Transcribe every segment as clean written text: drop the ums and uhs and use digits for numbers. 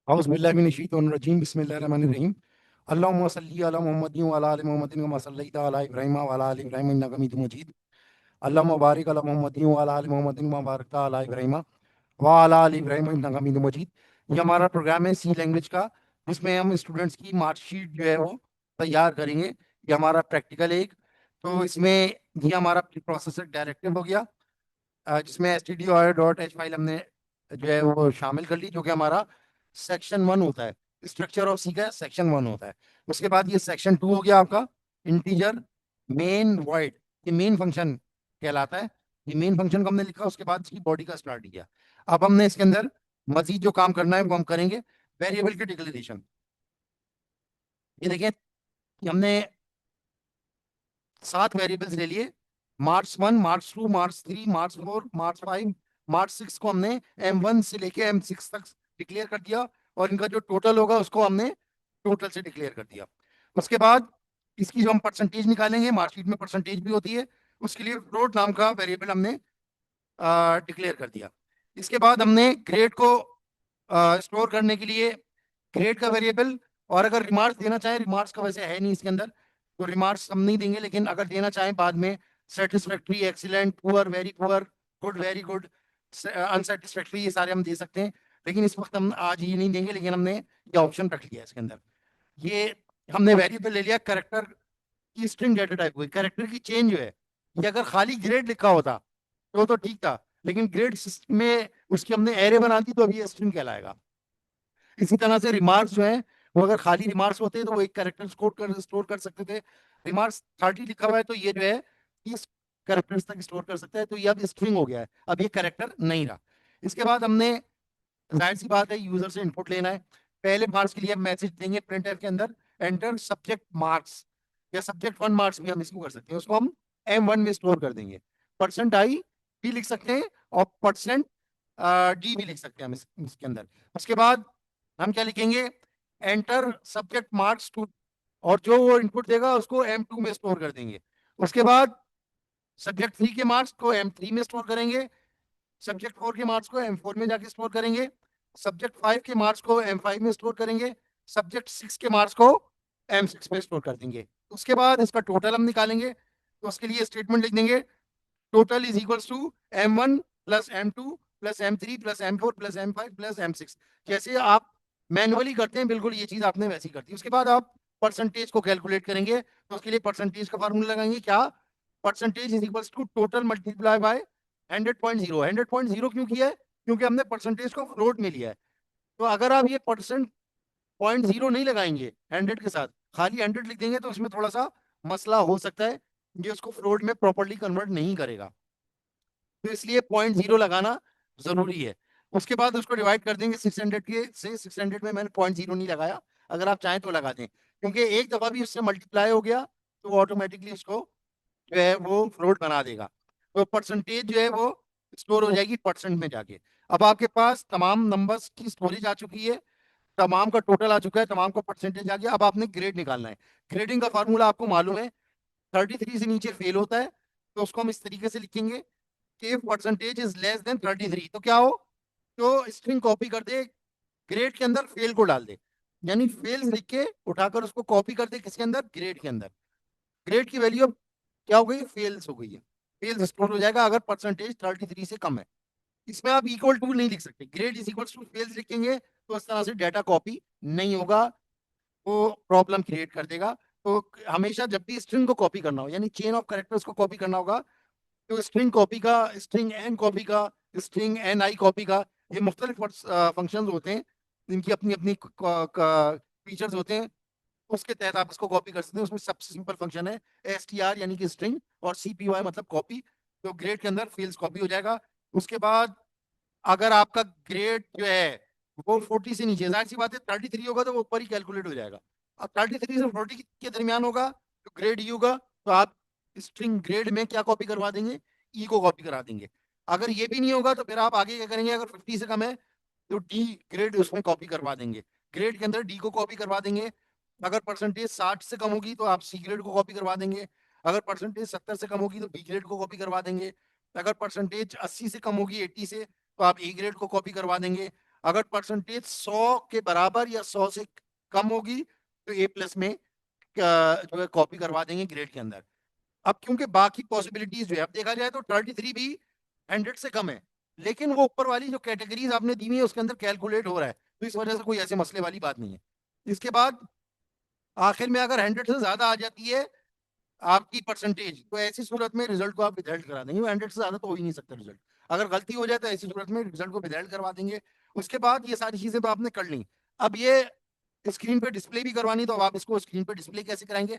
औज़ुबिल्लाहिमिनश्शैतानिर्रजीम बिस्मिल्लाहिर्रहमानिर्रहीम अल्लाहुम्मा सल्ली अला मुहम्मदिन व अला आलि मुहम्मदिन कमा सल्लैता अला इब्राहीम व अला आलि इब्राहीम इन्नका हमीदुम मजीद अल्लाहुम्मा बारिक अला मुहम्मदिन व अला आलि मुहम्मदिन कमा बारकता अला इब्राहीम व अला आलि इब्राहीम इन्नका हमीदुम मजीद। ये हमारा प्रोग्राम है सी लैंग्वेज का, जिसमें हम स्टूडेंट्स की मार्कशीट जो है वो तैयार करेंगे। ये हमारा प्रैक्टिकल एक, तो इसमें ये हमारा प्रोसेसर डायरेक्टिव हो गया, जिसमें stdio.h फाइल हमने जो है वो शामिल कर ली, जो कि हमारा सेक्शन 1 होता है। स्ट्रक्चर ऑफ सी का सेक्शन 1 होता है। उसके बाद ये सेक्शन 2 हो गया आपका इंटीजर मेन वॉइड। ये मेन फंक्शन कहलाता है। ये मेन फंक्शन को हमने लिखा, उसके बाद इसकी बॉडी का स्टार्ट किया। अब हमने इसके अंदर मजीद जो काम करना है वो हम करेंगे। वेरिएबल की डिक्लेरेशन, ये देखिए हमने 7 वेरिएबल्स ले लिए। मार्च 1, मार्च 2, मार्च 3, मार्च 4, मार्च 5, मार्च 6 को हमने M1 से लेके M6 तक डिक्लेयर कर दिया, और इनका जो टोटल होगा उसको हमने टोटल से डिक्लेयर कर दिया। उसके बाद इसकी जो हम परसेंटेज निकालेंगे, मार्कशीट में परसेंटेज भी होती है, उसके लिए फ्लोट नाम का वेरिएबल हमने डिक्लेयर कर दिया। इसके बाद हमने ग्रेड को स्टोर करने के लिए ग्रेड का वेरिएबल, और अगर रिमार्क्स देना चाहें, रिमार्क्स का वैसे है नहीं इसके अंदर, तो रिमार्क्स हम नहीं देंगे, लेकिन अगर देना चाहें बाद में satisfactory, excellent, poor, very poor, good, very good, unsatisfactory, ये सारे हम दे सकते हैं। लेकिन इस वक्त हम आज ये नहीं देंगे, लेकिन हमने ये ऑप्शन रख लिया इसके अंदर। ये हमने वेरिएबल ले लिया कैरेक्टर की स्ट्रिंग डेटा टाइप हुई। कैरेक्टर की चेंज जो है, ये अगर खाली ग्रेड लिखा होता तो ठीक था, लेकिन ग्रेड में उसकी हमने एरे बना दी, तो अभी ये स्ट्रिंग कहलाएगा। इसी तरह से रिमार्क्स जो है, वो अगर खाली रिमार्क्स होते तो वो एक कैरेक्टर स्टोर कर सकते थे। रिमार्क्स 30 लिखा हुआ है, तो ये जो है 30 कैरेक्टर्स तक स्टोर कर सकता है, तो ये अब स्ट्रिंग हो गया है, अब ये कैरेक्टर नहीं रहा। इसके बाद हमने, जाहिर सी बात है, यूजर से इनपुट लेना है। पहले मार्क्स के लिए हम मैसेज देंगे प्रिंटफ के अंदर, एंटर सब्जेक्ट मार्क्स, या सब्जेक्ट 1 मार्क्स भी हम इसको कर सकते हैं, उसको हम M1 में स्टोर कर देंगे। %i भी लिख सकते हैं, और %d भी लिख सकते हैं हम इसके अंदर। उसके बाद हम क्या लिखेंगे, एंटर सब्जेक्ट मार्क्स 2, और जो वो इनपुट देगा उसको M2 में स्टोर कर देंगे। उसके बाद सब्जेक्ट 3 के मार्क्स को M3 में स्टोर करेंगे, सब्जेक्ट 4 के मार्क्स को M4 में जाके स्टोर करेंगे, सब्जेक्ट 5 के मार्क्स को M5 में स्टोर करेंगे, सब्जेक्ट 6 के मार्क्स को M6 में स्टोर कर देंगे। उसके बाद इसका टोटल हम निकालेंगे, तो उसके लिए स्टेटमेंट लिख देंगे, total is equals to M1 plus M2 plus M3 plus M4 plus M5 plus M6। जैसे आप मैनुअली करते हैं, बिल्कुल ये चीज आपने वैसी कर दी। उसके बाद आप परसेंटेज को कैलकुलेट करेंगे, तो उसके लिए परसेंटेज का फार्मूला लगाएंगे, क्या, percentage is equals to total multiply by 100.0। 100.0 क्यों किया है, क्योंकि हमने परसेंटेज को फ्लोट में लिया है। तो अगर आप ये %0.0 नहीं लगाएंगे 100 के साथ, खाली 100 लिख देंगे, तो उसमें थोड़ा सा मसला हो सकता है, ये उसको फ्लोट में प्रॉपर्ली कन्वर्ट नहीं करेगा, तो इसलिए 0.0 लगाना जरूरी है। उसके बाद उसको डिवाइड कर देंगे 600 के से। 600 में मैंने 0.0 नहीं लगाया, अगर आप चाहें तो लगा दें, क्योंकि एक दफा भी उससे मल्टीप्लाई हो गया तो ऑटोमेटिकली उसको जो है वो फ्लोट बना देगा, तो परसेंटेज जो है वो स्टोर हो जाएगी परसेंट में जाके। अब आपके पास तमाम नंबर्स की स्टोरेज आ चुकी है, तमाम का टोटल आ चुका है, तमाम का परसेंटेज आ गया। अब आपने ग्रेड निकालना है। ग्रेडिंग का फार्मूला आपको मालूम है, 33 से नीचे फेल होता है, तो उसको हम इस तरीके से लिखेंगे कि परसेंटेज इज लेस देन 33, तो क्या हो, तो स्ट्रिंग कॉपी कर दे, ग्रेड के अंदर फेल को डाल दे, यानी फेल लिख के उठाकर उसको कॉपी कर दे किसके अंदर, ग्रेड के अंदर। ग्रेड की वैल्यू अब क्या हो गई, फेल्स हो गई है, फेल्स स्टोर हो जाएगा अगर परसेंटेज 33 से कम है। इसमें आप इक्वल टू नहीं लिख सकते, grade is equal to fails लिखेंगे तो इस तरह से डाटा कॉपी नहीं होगा, वो प्रॉब्लम क्रिएट कर देगा। तो हमेशा जब भी स्ट्रिंग को कॉपी करना हो, यानी चेन ऑफ कैरेक्टर्स को कॉपी करना होगा, तो स्ट्रिंग कॉपी का, स्ट्रिंग एन कॉपी का, स्ट्रिंग एन आई कॉपी का, ये मुख्तलिफ फंक्शन होते हैं, इनकी अपनी अपनी फीचर्स होते हैं, उसके तहत आप इसको कॉपी कर सकते हैं। उसमें सबसे सिंपल फंक्शन है str यानी कि स्ट्रिंग, और cpy मतलब कॉपी, तो ग्रेड के अंदर फील्ड्स कॉपी हो जाएगा। उसके बाद अगर आपका ग्रेड जो है वो 40 से नीचे, जाहिर सी बात है 33 होगा तो वो ऊपर ही कैलकुलेट हो जाएगा। अब 33 से 40 के दरमियान होगा तो ग्रेड ई होगा, तो आप स्ट्रिंग ग्रेड में क्या कॉपी करवा देंगे, ई को कॉपी करा देंगे। अगर ये भी नहीं होगा तो फिर आप आगे क्या करेंगे, अगर 50 से कम है तो डी ग्रेड उसमें कॉपी करवा देंगे, ग्रेड के अंदर डी को कॉपी करवा देंगे। अगर परसेंटेज 60 से कम होगी तो आप सी ग्रेड को कॉपी करवा देंगे, अगर परसेंटेज 70 से कम होगी तो बी ग्रेड को कॉपी करवा देंगे, अगर परसेंटेज 80 से कम होगी 80 से, तो आप ए ग्रेड को कॉपी करवा देंगे, अगर परसेंटेज 100 के बराबर या 100 से कम होगी तो ए प्लस में जो है कॉपी करवा देंगे ग्रेड के अंदर। अब क्योंकि बाकी पॉसिबिलिटीज जो है, अब देखा जाए तो 33 भी 100 से कम है, लेकिन वो ऊपर वाली जो कैटेगरीज आपने दी हुई है उसके अंदर कैलकुलेट हो रहा है, तो इस वजह से कोई ऐसे मसले वाली बात नहीं है। इसके बाद आखिर में अगर 100 से ज्यादा आ जाती है आपकी परसेंटेज, तो ऐसी सूरत में रिजल्ट को आप विदहेल्ड करा देंगे। 100 से ज्यादा तो हो ही नहीं सकता रिजल्ट। अगर गलती हो जाए तो ऐसी सूरत में रिजल्ट को विदहेल्ड करवा देंगे। उसके बाद ये सारी चीजें तो आपने कर ली। अब ये स्क्रीन पे डिस्प्ले भी करवानी, तो अब आप इसको स्क्रीन पे डिस्प्ले कैसे कराएंगे?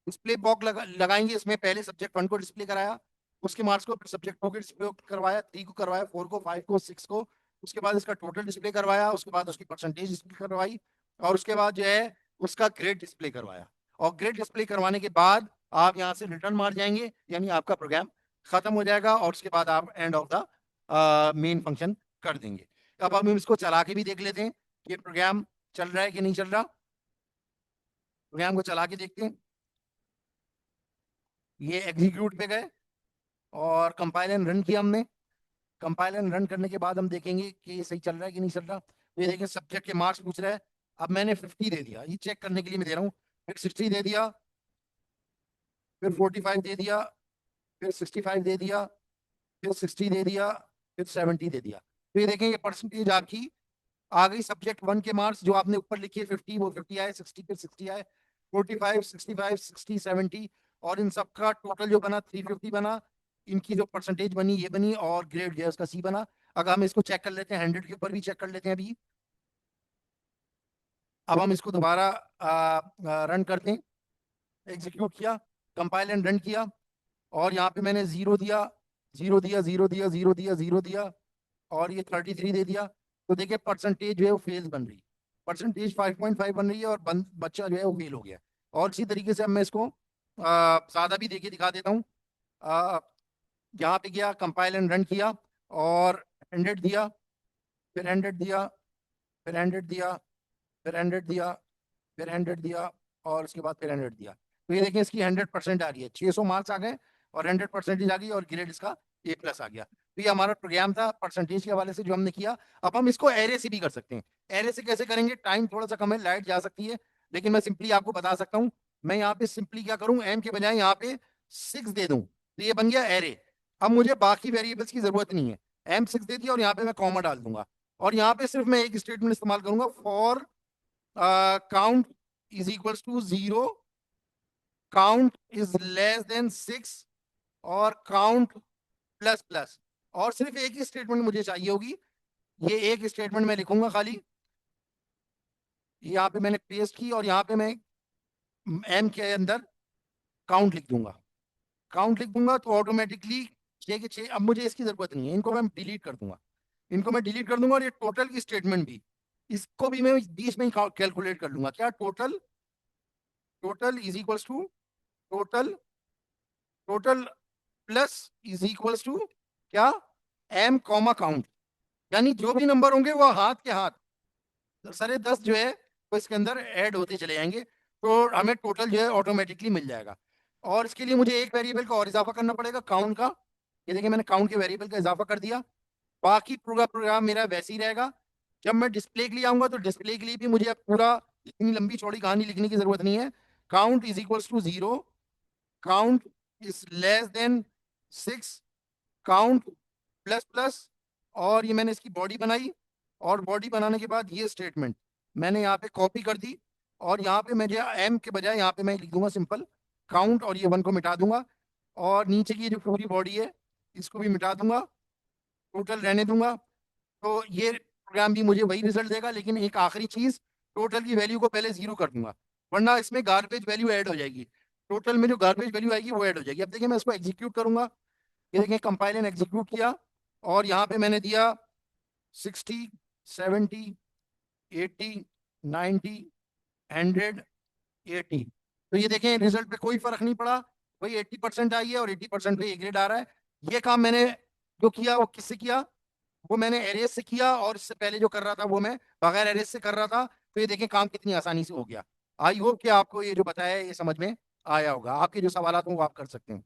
डिस्प्ले बॉक्स लगाएंगे, इसमें पहले सब्जेक्ट 1 को डिस्प्ले कराया, उसके मार्क्स को सब्जेक्ट 2 के डिस्प्ले करवाया, 3 को करवाया, 4 को, 5 को, 6 को, उसके बाद इसका टोटल डिस्प्ले करवाया, उसके बाद उसकी परसेंटेज डिस्प्ले करवाई, और उसके बाद जो है उसका ग्रेड डिस्प्ले करवाया। और ग्रेड डिस्प्ले करवाने के बाद आप यहाँ से रिटर्न मार जाएंगे, यानी आपका प्रोग्राम खत्म हो जाएगा, और उसके बाद आप end of the main function कर देंगे। अब हम इसको चला के भी देख लेते हैं कि प्रोग्राम चल रहा है कि नहीं चल रहा। प्रोग्राम को चला के देखते हैं। ये एग्जीक्यूट पे गए और कंपाइल एंड रन किया हमने। कंपाइल एंड रन करने के बाद हम देखेंगे कि ये सही चल रहा है कि नहीं चल रहा। तो ये देखिए सब्जेक्ट के मार्क्स पूछ रहा है। अब मैंने 50 दे दिया, ये चेक करने के लिए मैं दे रहा हूँ। फिर 60 दे दिया, फिर 45 दे दिया, फिर 65 दे दिया, फिर 60 दे दिया, फिर 70 दे दिया। तो ये देखें ये परसेंटेज आपकी आ गई। सब्जेक्ट 1 के मार्क्स जो आपने ऊपर लिखे 50, वो 50 आए, 60 फिर 60 आए, 45, 65, 60, 70, और इन सब का टोटल जो बना 350 बना। इनकी जो परसेंटेज बनी ये बनी, और ग्रेड जो है उसका सी बना। अगर हम इसको चेक कर लेते हैं, 100 के ऊपर भी चेक कर लेते हैं अभी। अब हम इसको दोबारा रन करते हैं। एग्जीक्यूट किया, कंपाइल एंड रन किया, और यहाँ पे मैंने 0 दिया, 0 दिया, 0 दिया, 0 दिया, 0 दिया, और ये 33 दे दिया। तो देखिए परसेंटेज जो है वो फेल बन रही, परसेंटेज 5.5 बन रही है, और बच्चा जो है वो फेल हो गया। और इसी तरीके से अब मैं इसको सादा भी देखिए दिखा देता हूँ। यहाँ पे गया, कंपाइल एंड रन किया, और 100 दिया, फिर 100 दिया, फिर 100 दिया, फिर 100 दिया, फिर 100 दिया, और उसके बाद फिर 100 दिया। तो ये देखिए इसकी 100% आ रही है, 600 मार्क्स आ गए, और 100% आ गई, और ग्रेड इसका ए प्लस आ गया। तो ये हमारा प्रोग्राम था परसेंटेज के हवाले से जो हमने किया। अब हम इसको एरे से भी कर सकते हैं। एरे से कैसे करेंगे? टाइम थोड़ा सा कम है, लाइट जा सकती है, लेकिन मैं सिंपली आपको बता सकता हूँ। मैं यहाँ पे सिंपली क्या करूँ, एम के बजाय यहाँ पे 6 दे दूं, तो ये बन गया एरे। अब मुझे बाकी वेरिएबल्स की जरूरत नहीं है, M6 दे दिया, और यहाँ पे मैं कॉमा डाल दूंगा, और यहाँ पे सिर्फ मैं एक स्टेटमेंट इस्तेमाल करूंगा, for count is equals to 0, count is less than 6, और काउंट प्लस प्लस। और सिर्फ एक ही स्टेटमेंट मुझे चाहिए होगी, ये एक स्टेटमेंट मैं लिखूंगा खाली, यहाँ पे मैंने पेस्ट की, और यहाँ पे मैं एम के अंदर काउंट लिख दूंगा। काउंट लिख दूंगा तो ऑटोमेटिकली 6 के 6, अब मुझे इसकी जरूरत नहीं है, इनको मैं डिलीट कर दूंगा। इनको मैं डिलीट कर दूंगा, और ये टोटल की स्टेटमेंट भी, इसको भी मैं बीच में ही कैलकुलेट कर लूंगा। क्या? Total, total is equals to total, total plus is equals to क्या? एम कॉमा काउंट, यानी जो भी नंबर होंगे वो हाथ के हाथ सारे 10 जो है वो इसके अंदर ऐड होते चले जाएंगे, तो हमें टोटल जो है ऑटोमेटिकली मिल जाएगा। और इसके लिए मुझे एक वेरिएबल का और इजाफा करना पड़ेगा, काउंट का। ये देखिए मैंने काउंट के वेरिएबल का इजाफा कर दिया। बाकी पूरा प्रोग्राम मेरा वैसे ही रहेगा। जब मैं डिस्प्ले के लिए आऊंगा तो डिस्प्ले के लिए भी मुझे अब पूरा इतनी लंबी चौड़ी कहानी लिखने की जरूरत नहीं है। Count is equals to 0, count is less than 6, count plus plus, और ये मैंने इसकी बॉडी बनाई, और बॉडी बनाने के बाद ये स्टेटमेंट मैंने यहाँ पे कॉपी कर दी, और यहाँ पे मैं जो एम के बजाय यहाँ पे मैं लिख दूंगा सिंपल काउंट, और ये 1 को मिटा दूंगा, और नीचे की जो पूरी बॉडी है इसको भी मिटा दूंगा, टोटल रहने दूंगा। तो ये प्रोग्राम भी मुझे वही रिजल्ट देगा, लेकिन एक आखिरी चीज, टोटल की वैल्यू को पहले 0 कर दूंगा, वरना इसमें गार्बेज वैल्यू ऐड हो जाएगी। टोटल में जो गार्बेज वैल्यू आएगी वो ऐड हो जाएगी। अब देखिए मैं इसको एग्जीक्यूट करूंगा। ये देखिए कंपाइल एंड एग्जीक्यूट किया, और यहाँ पे मैंने दिया 60, 70, 80, 90, 100, 80। तो ये देखें रिजल्ट पे कोई फर्क नहीं पड़ा, वही 80% आई है, और 80% पे ए ग्रेड आ रहा है। ये काम मैंने जो किया वो किससे किया? वो मैंने एरेस से किया, और इससे पहले जो कर रहा था वो मैं बगैर एरेस से कर रहा था। तो ये देखें काम कितनी आसानी से हो गया। आई होप कि आपको ये जो बताया है ये समझ में आया होगा। आपके जो सवाल हो वो आप कर सकते हैं।